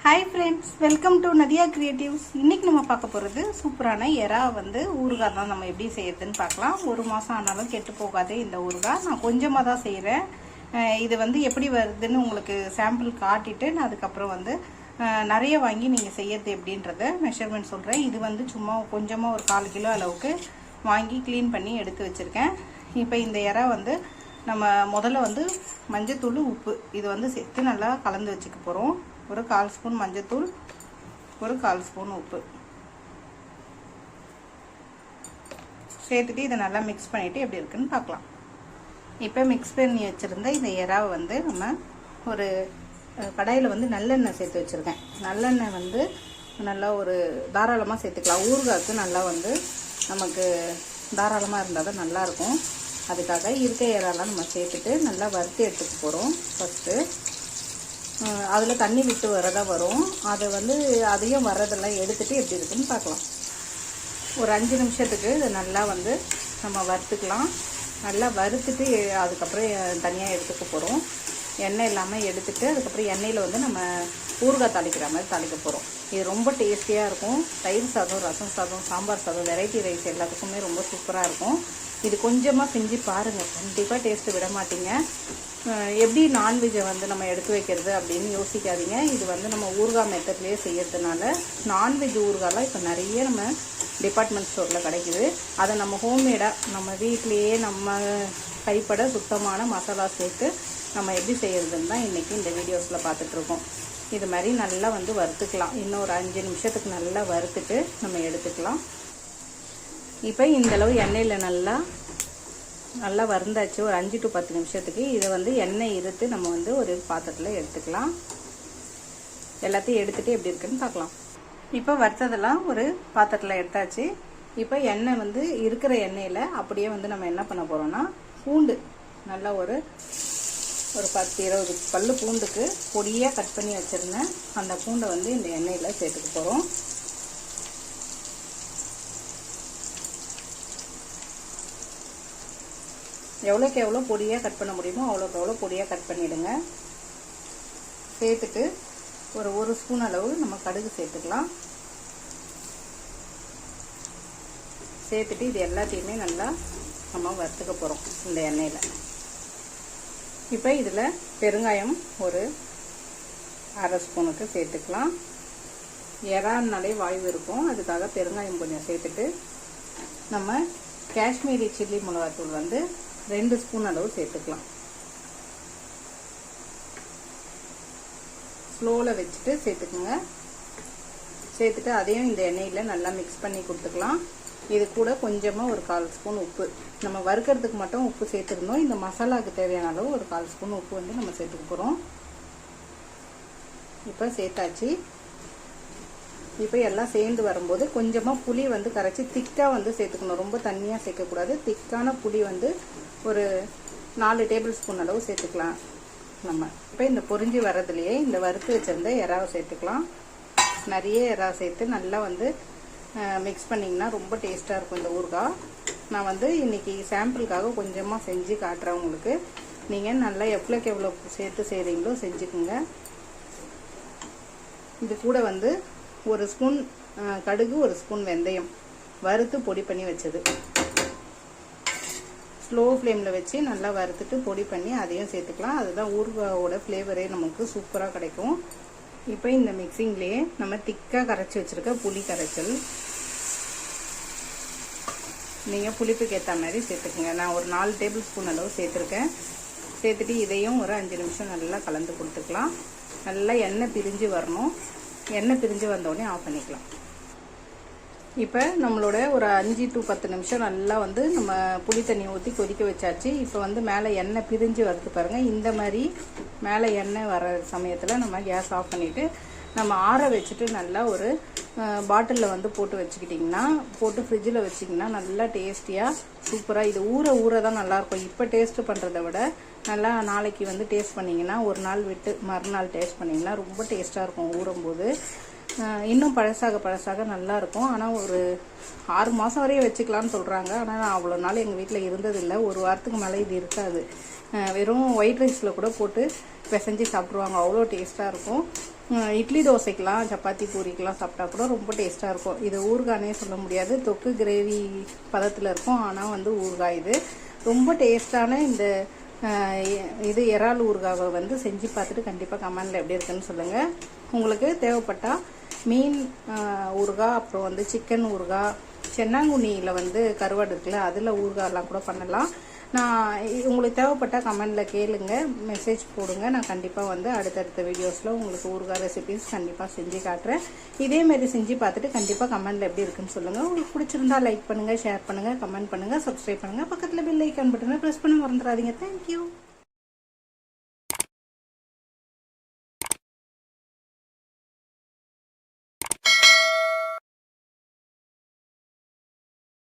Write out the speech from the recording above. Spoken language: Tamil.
High friends welcome to Nadiya creatives इनकी நம்ம பார்க்க போறது சூப்பரான எறா வந்து ஊறுகாய் தான் நம்ம எப்படி செய்யறதுன்னு பார்க்கலாம் ஒரு மாசம் ஆனாலும் கெட்டு போகாது இந்த ஊறுகாய் நான் கொஞ்சமா தான் செய்றேன் இது வந்து எப்படி வருதுன்னு உங்களுக்கு சாம்பிள் காட்டிட்டு நான் அதுக்கு அப்புறம் வந்து நிறைய வாங்கி நீங்க செய்யறது எப்படின்றதை மெஷர்மென்ட் சொல்றேன் இது வந்து சும்மா கொஞ்சமா ஒரு 1/4 கிலோ அளவுக்கு வாங்கி க்ளீன் பண்ணி எடுத்து வச்சிருக்கேன் இப்போ இந்த எறா வந்து நம்ம முதல்ல வந்து மஞ்சள் தூள் உப்பு இது வந்து சேர்த்து நல்லா கலந்து வச்சுக்க போறோம் ஒரு 1/4 ஸ்பூன் மஞ்சள் தூள் ஒரு 1/4 ஸ்பூன் உப்பு சேர்த்துட்டு இதை நல்லா மிக்ஸ் பண்ணிட்டு எப்படி இருக்குன்னு பார்க்கலாம் இப்போ மிக்ஸ் பண்ணி வச்சிருந்த இந்த எறாவை வந்து நம்ம ஒரு கடாயில வந்து நல்லெண்ணெய் சேர்த்து வச்சிருக்கேன் நல்லெண்ணெய் வந்து நல்லா ஒரு தாராளமாக சேர்த்துக்கலாம் ஊறுகாய்க்கு நல்லா வந்து நமக்கு தாராளமாக இருந்தால் தான் நல்லா இருக்கும் அதுக்காக இருக்க எறாலாம் நம்ம சேர்த்துட்டு நல்லா வறுத்து எடுத்துக்க போகிறோம் ஃபஸ்ட்டு அதில் தண்ணி விட்டு வரதா வரும் அதை வந்து அதையும் வரதெல்லாம் எடுத்துகிட்டு எப்படி இருக்குன்னு பார்க்கலாம் ஒரு 5 நிமிஷத்துக்கு இதை நல்லா வந்து நம்ம வறுத்துக்கலாம் நல்லா வறுத்துட்டு அதுக்கப்புறம் தனியாக எடுத்துக்க போகிறோம் எண்ணெய் இல்லாமல் எடுத்துட்டு அதுக்கப்புறம் எண்ணெயில் வந்து நம்ம ஊறுகாய் தாளிக்கிற மாதிரி தாளிக்க போகிறோம் இது ரொம்ப டேஸ்டியாக இருக்கும் தயிர் சாதம் ரசம் சாதம் சாம்பார் சாதம் வெரைட்டி ரைஸ் எல்லாத்துக்குமே ரொம்ப சூப்பராக இருக்கும் இது கொஞ்சமாக செஞ்சு பாருங்கள் கண்டிப்பாக டேஸ்ட்டு விட மாட்டீங்க எப்படி நான்வெஜ்ஜை வந்து நம்ம எடுத்து வைக்கிறது அப்படின்னு யோசிக்காதீங்க இது வந்து நம்ம ஊறுகாய் மெத்தட்லேயே செய்யறதுனால நான்வெஜ் ஊறுகாய்லாம் இப்போ நிறைய நம்ம டிபார்ட்மெண்ட் ஸ்டோரில் கிடைக்குது அதை நம்ம ஹோம்மேடாக நம்ம வீட்லேயே நம்ம கைப்பட சுத்தமான மசாலா சேர்த்து நம்ம எப்படி செய்யறதுன்னு தான் இன்றைக்கி இந்த வீடியோஸில் பார்த்துட்ருக்கோம் இது மாதிரி நல்லா வந்து வறுத்துக்கலாம் இன்னும் ஒரு 5 நிமிஷத்துக்கு நல்லா வறுத்துட்டு நம்ம எடுத்துக்கலாம் இப்போ இந்தளவு எண்ணெயில் நல்லா வறுந்தாச்சு ஒரு 5 to 10 நிமிஷத்துக்கு இதை வந்து எண்ணெய் இருத்து நம்ம வந்து ஒரு பாத்திரத்தில் எடுத்துக்கலாம் எல்லாத்தையும் எடுத்துட்டு எப்படி இருக்குன்னு பார்க்கலாம் இப்போ வறுத்ததெல்லாம் ஒரு பாத்திரத்தில் எடுத்தாச்சு இப்போ எண்ணெய் வந்து இருக்கிற எண்ணெயில் அப்படியே வந்து நம்ம என்ன பண்ண போகிறோம்னா பூண்டு நல்லா ஒரு 10-20 பல்லு பூண்டுக்கு பொடியாக கட் பண்ணி வச்சுருந்தேன் அந்த பூண்டை வந்து இந்த எண்ணெயில் சேர்த்துக்க போகிறோம் எவ்வளோக்கு எவ்வளோ பொடியாக கட் பண்ண முடியுமோ அவ்வளோக்கு எவ்வளோ பொடியாக கட் பண்ணிவிடுங்க சேர்த்துட்டு ஒரு ஸ்பூன் அளவு நம்ம கடுகு சேர்த்துக்கலாம் சேர்த்துட்டு இது எல்லாத்தையுமே நல்லா நம்ம வறுத்துக்க போகிறோம் இந்த எண்ணெயில் இப்போ இதில் பெருங்காயம் ஒரு 1/2 ஸ்பூனுக்கு சேர்த்துக்கலாம் எறான்னாலே வாய்வு இருக்கும் அதுக்காக பெருங்காயம் கொஞ்சம் சேர்த்துட்டு நம்ம காஷ்மீரி சில்லி மிளகாத்தூள் வந்து 2 ஸ்பூன் அளவு சேர்த்துக்கலாம் ஸ்லோவில் வச்சுட்டு சேர்த்துக்குங்க சேர்த்துட்டு அதையும் இந்த எண்ணெயில் நல்லா மிக்ஸ் பண்ணி கொடுத்துக்கலாம் இது கூட கொஞ்சமாக ஒரு 1/4 ஸ்பூன் உப்பு நம்ம வறுக்கிறதுக்கு மட்டும் உப்பு சேர்த்துருந்தோம் இந்த மசாலாவுக்கு தேவையான அளவு ஒரு 1/4 ஸ்பூன் உப்பு வந்து நம்ம சேர்த்துக்க போகிறோம் இப்போ சேர்த்தாச்சு இப்போ எல்லாம் சேர்ந்து வரும்போது கொஞ்சமாக புளி வந்து கரைச்சி திக்காக வந்து சேர்த்துக்கணும் ரொம்ப தண்ணியாக சேர்க்கக்கூடாது திக்கான புளி வந்து ஒரு 4 டேபிள் ஸ்பூன் அளவு சேர்த்துக்கலாம் நம்ம இப்போ இந்த பொரிஞ்சு வரதுலேயே இந்த வறுத்து வச்சிருந்த எறாவை சேர்த்துக்கலாம் நிறைய எறா சேர்த்து நல்லா வந்து மிக்ஸ் பண்ணிங்கன்னா ரொம்ப டேஸ்ட்டாக இருக்கும் இந்த ஊறுகாய் நான் வந்து இன்றைக்கி சாம்பிளுக்காக கொஞ்சமாக செஞ்சு காட்டுறேன் உங்களுக்கு நீங்கள் நல்லா எவ்வளோக்கு எவ்வளோ சேர்த்து செய்கிறீங்களோ செஞ்சுக்குங்க இது கூட வந்து 1 ஸ்பூன் கடுகு 1 ஸ்பூன் வெந்தயம் வறுத்து பொடி பண்ணி வச்சது ஸ்லோ ஃப்ளேமில் வச்சு நல்லா வறுத்துட்டு பொடி பண்ணி அதையும் சேர்த்துக்கலாம் அதுதான் ஊறுகாயோட ஃப்ளேவரே நமக்கு சூப்பராக கிடைக்கும் இப்போ இந்த மிக்சிங்லேயே நம்ம திக்காக கரைச்சி வச்சுருக்க புளி கரைச்சல் நீங்கள் புளிப்புக்கு ஏற்ற மாதிரி சேர்த்துக்குங்க நான் ஒரு 4 டேபிள் ஸ்பூன் அளவு சேர்த்துருக்கேன் சேர்த்துட்டு இதையும் ஒரு 5 நிமிஷம் நல்லா கலந்து கொடுத்துக்கலாம் நல்லா எண்ணெய் பிரிஞ்சு வரணும் எண்ணெய் பிரிஞ்சு வந்தோடனே ஆஃப் பண்ணிக்கலாம் இப்போ நம்மளோட ஒரு 5 to 10 நிமிஷம் நல்லா வந்து நம்ம புளி தண்ணி ஊற்றி கொதிக்க வச்சாச்சு இப்போ வந்து மேலே எண்ணெய் பிரிஞ்சு வருது பாருங்கள் இந்த மாதிரி மேலே எண்ணெய் வர சமயத்தில் நம்ம கேஸ் ஆஃப் பண்ணிவிட்டு நம்ம ஆற வச்சுட்டு நல்லா ஒரு பாட்டிலில் வந்து போட்டு வச்சுக்கிட்டிங்கன்னா போட்டு ஃப்ரிட்ஜில் வச்சிங்கன்னா நல்லா டேஸ்டியாக சூப்பராக இது ஊற தான் நல்லாயிருக்கும் இப்போ டேஸ்ட்டு பண்ணுறத விட நல்லா நாளைக்கு வந்து டேஸ்ட் பண்ணிங்கன்னா ஒரு நாள் விட்டு மறுநாள் டேஸ்ட் பண்ணிங்கன்னா ரொம்ப டேஸ்ட்டாக இருக்கும் ஊறும்போது இன்னும் பழசாக நல்லா இருக்கும் ஆனால் ஒரு 6 மாதம் வரையும் வச்சுக்கலாம்னு சொல்கிறாங்க ஆனால் நான் அவ்வளோ நாள் எங்கள் வீட்டில் இருந்ததில்லை ஒரு வாரத்துக்கு மேலே இது இருக்காது வெறும் ஒயிட் ரைஸில் கூட போட்டு பிசைஞ்சு சாப்பிட்ருவாங்க அவ்வளோ டேஸ்ட்டாக இருக்கும் இட்லி தோசைக்கெலாம் சப்பாத்தி பூரிக்கெலாம் சாப்பிட்டா கூட ரொம்ப டேஸ்ட்டாக இருக்கும். இது ஊறுகானே சொல்ல முடியாது, தொக்கு கிரேவி பதத்தில் இருக்கும். ஆனால் வந்து ஊறுகாய் இது ரொம்ப டேஸ்டான இந்த இது இறால் ஊறுகாவை வந்து செஞ்சு பார்த்துட்டு கண்டிப்பாக கமெண்டில் எப்படி இருக்குன்னு சொல்லுங்கள். உங்களுக்கு தேவைப்பட்டால் மீன் ஊறுகாய், அப்புறம் வந்து சிக்கன் ஊறுகாய், சென்னாங்குண்ணியில் வந்து கருவாடு இருக்குல்ல, அதில் ஊறுகாயெல்லாம் கூட பண்ணலாம். நான் உங்களுக்கு தேவைப்பட்டால் கமெண்டில் கேளுங்க, மெசேஜ் போடுங்க. நான் கண்டிப்பாக வந்து அடுத்தடுத்த வீடியோஸில் உங்களுக்கு ஊறுகாய் ரெசிபிஸ் கண்டிப்பாக செஞ்சு காட்டுறேன். இதேமாரி செஞ்சு பார்த்துட்டு கண்டிப்பாக கமெண்டில் எப்படி இருக்குன்னு சொல்லுங்கள். உங்களுக்கு பிடிச்சிருந்தா லைக் பண்ணுங்கள், ஷேர் பண்ணுங்கள், கமெண்ட் பண்ணுங்கள், சப்ஸ்கிரைப் பண்ணுங்கள். பக்கத்தில் பெல் ஐக்கான் பட்டனை ப்ரெஸ் பண்ண மறந்துடாதீங்க. தேங்க்யூ.